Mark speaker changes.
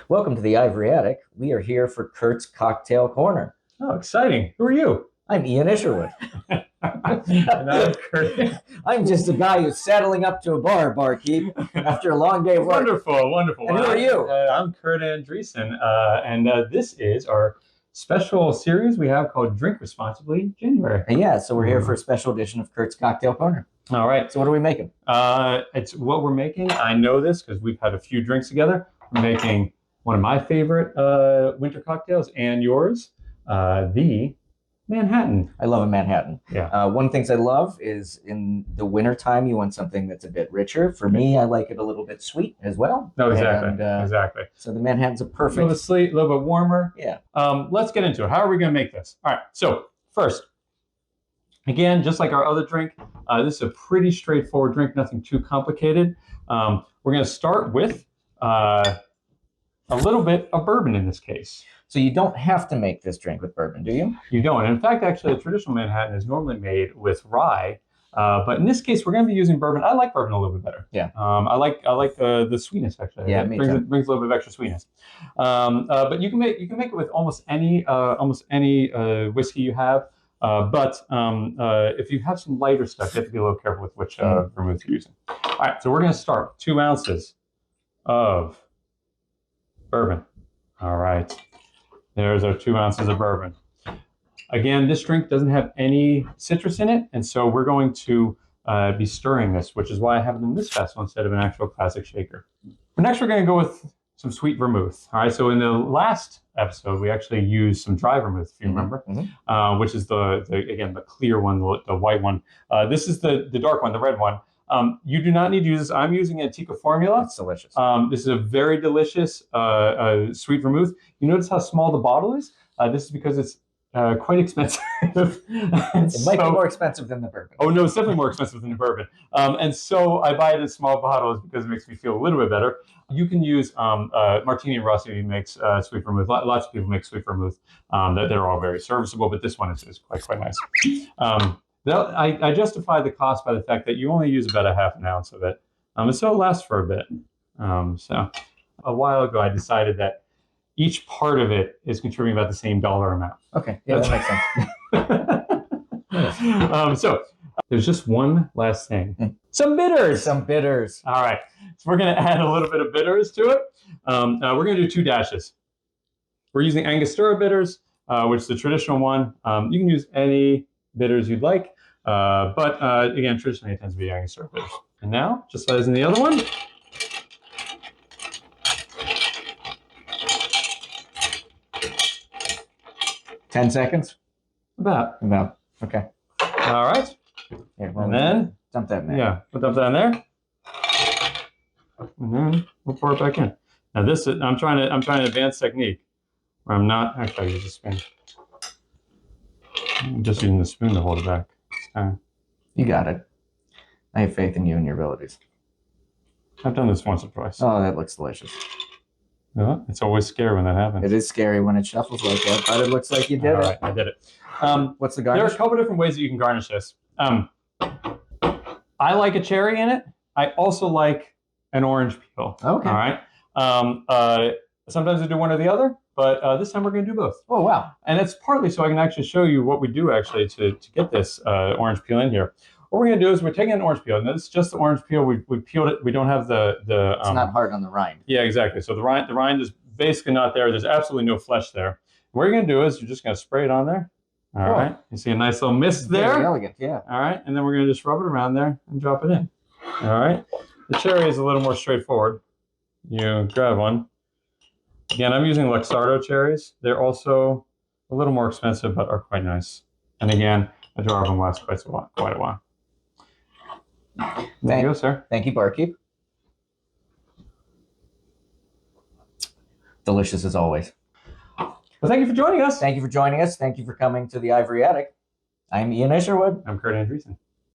Speaker 1: Welcome to the Ivory Attic. We are here for Kurt's Cocktail Corner.
Speaker 2: Oh, exciting. Who are you?
Speaker 1: I'm Ian Isherwood.
Speaker 2: And I'm Kurt.
Speaker 1: I'm just a guy who's settling up to a barkeep after a long day of work.
Speaker 2: Wonderful.
Speaker 1: And who are you?
Speaker 2: I'm Kurt Andreessen, and this is our special series we have called Drink Responsibly January.
Speaker 1: Yeah, so we're here for a special edition of Kurt's Cocktail Corner.
Speaker 2: All right.
Speaker 1: So what are we making?
Speaker 2: It's what we're making. I know this because we've had a few drinks together. We're making one of my favorite winter cocktails and yours, the Manhattan.
Speaker 1: I love a Manhattan.
Speaker 2: Yeah.
Speaker 1: One of the things I love is in the wintertime, you want something that's a bit richer. For me, I like it a little bit sweet as well.
Speaker 2: No, exactly.
Speaker 1: And,
Speaker 2: exactly.
Speaker 1: So the Manhattan's a
Speaker 2: A
Speaker 1: perfect.
Speaker 2: little bit sweet, a little bit warmer.
Speaker 1: Yeah.
Speaker 2: Let's get into it. How are we going to make this? All right. So first, again, just like our other drink, this is a pretty straightforward drink, nothing too complicated. We're going to start with a little bit of bourbon in this case.
Speaker 1: So you don't have to make this drink with bourbon, do you?
Speaker 2: You don't. In fact, actually, a traditional Manhattan is normally made with rye. But in this case, we're going to be using bourbon. I like bourbon a little bit better.
Speaker 1: Yeah.
Speaker 2: I like the sweetness actually.
Speaker 1: Yeah,
Speaker 2: it
Speaker 1: me
Speaker 2: brings,
Speaker 1: too.
Speaker 2: It brings a little bit of extra sweetness. But you can make it with almost any whiskey you have. But if you have some lighter stuff, you have to be a little careful with which vermouth you're using. All right, so we're going to start 2 ounces of bourbon. All right, there's our 2 ounces of bourbon. Again, this drink doesn't have any citrus in it, and so we're going to be stirring this, which is why I have it in this vessel instead of an actual classic shaker. But next, we're going to go with some sweet vermouth. All right, so in the last episode, we actually used some dry vermouth, if you remember, which is the clear one, the white one. This is the dark one, the red one. You do not need to use this. I'm using Antica Formula.
Speaker 1: It's delicious.
Speaker 2: This is a very delicious sweet vermouth. You notice how small the bottle is? This is because it's quite expensive.
Speaker 1: It might be more expensive than the bourbon.
Speaker 2: Oh, no, it's definitely more expensive than the bourbon. And so I buy it in small bottles because it makes me feel a little bit better. You can use Martini and Rossi makes sweet vermouth. Lots of people make sweet vermouth. They're all very serviceable, but this one is quite nice. I justify the cost by the fact that you only use about a half an ounce of it. And so it lasts for a bit. So a while ago, I decided that each part of it is contributing about the same dollar amount.
Speaker 1: Okay, yeah, that makes sense.
Speaker 2: So there's just one last thing. Some bitters.
Speaker 1: Some bitters.
Speaker 2: All right. So we're going to add a little bit of bitters to it. We're going to do 2 dashes. We're using Angostura bitters, which is the traditional one. You can use any bitters you'd like. But again, traditionally it tends to be Angostura bitters. And now, just as in the other one,
Speaker 1: 10 seconds?
Speaker 2: about.
Speaker 1: Okay.
Speaker 2: All right.
Speaker 1: Here, well,
Speaker 2: And then,
Speaker 1: dump that in there.
Speaker 2: yeah, put that down there. And then we'll pour it back in. Now this is, I'm trying to advance technique where I'm not, actually I use a spoon. I'm just using the spoon to hold it back.
Speaker 1: You got it. I have faith in you and your abilities.
Speaker 2: I've done this once or twice.
Speaker 1: Oh, that looks delicious.
Speaker 2: Yeah, it's always scary when that happens.
Speaker 1: It is scary when it shuffles like that, but it looks like you did
Speaker 2: All
Speaker 1: it.
Speaker 2: right, I did it.
Speaker 1: What's the
Speaker 2: There are
Speaker 1: garnish?
Speaker 2: a couple different ways that you can garnish this. I like a cherry in it. I also like an orange peel.
Speaker 1: Okay.
Speaker 2: All right. Sometimes I do one or the other, but this time we're going to do both.
Speaker 1: Oh, wow.
Speaker 2: And it's partly so I can actually show you what we do actually to get this orange peel in here. What we're going to do is we're taking an orange peel, and this is just the orange peel. We peeled it. We don't have the
Speaker 1: It's not hard on the rind.
Speaker 2: Yeah, exactly. So the rind is basically not there. There's absolutely no flesh there. What you're going to do is you're just going to spray it on there. All right. You see a nice little mist there.
Speaker 1: Very elegant, yeah.
Speaker 2: All right. And then we're going to just rub it around there and drop it in. All right. The cherry is a little more straightforward. You grab one. Again, I'm using Luxardo cherries. They're also a little more expensive, but are quite nice. And again, a jar of them lasts quite a while. There you go, sir.
Speaker 1: Thank you, barkeep. Delicious as always.
Speaker 2: Well, thank you for joining us.
Speaker 1: Thank you for joining us. Thank you for coming to the Ivory Attic. I'm Ian Isherwood.
Speaker 2: I'm Kurt Andreessen.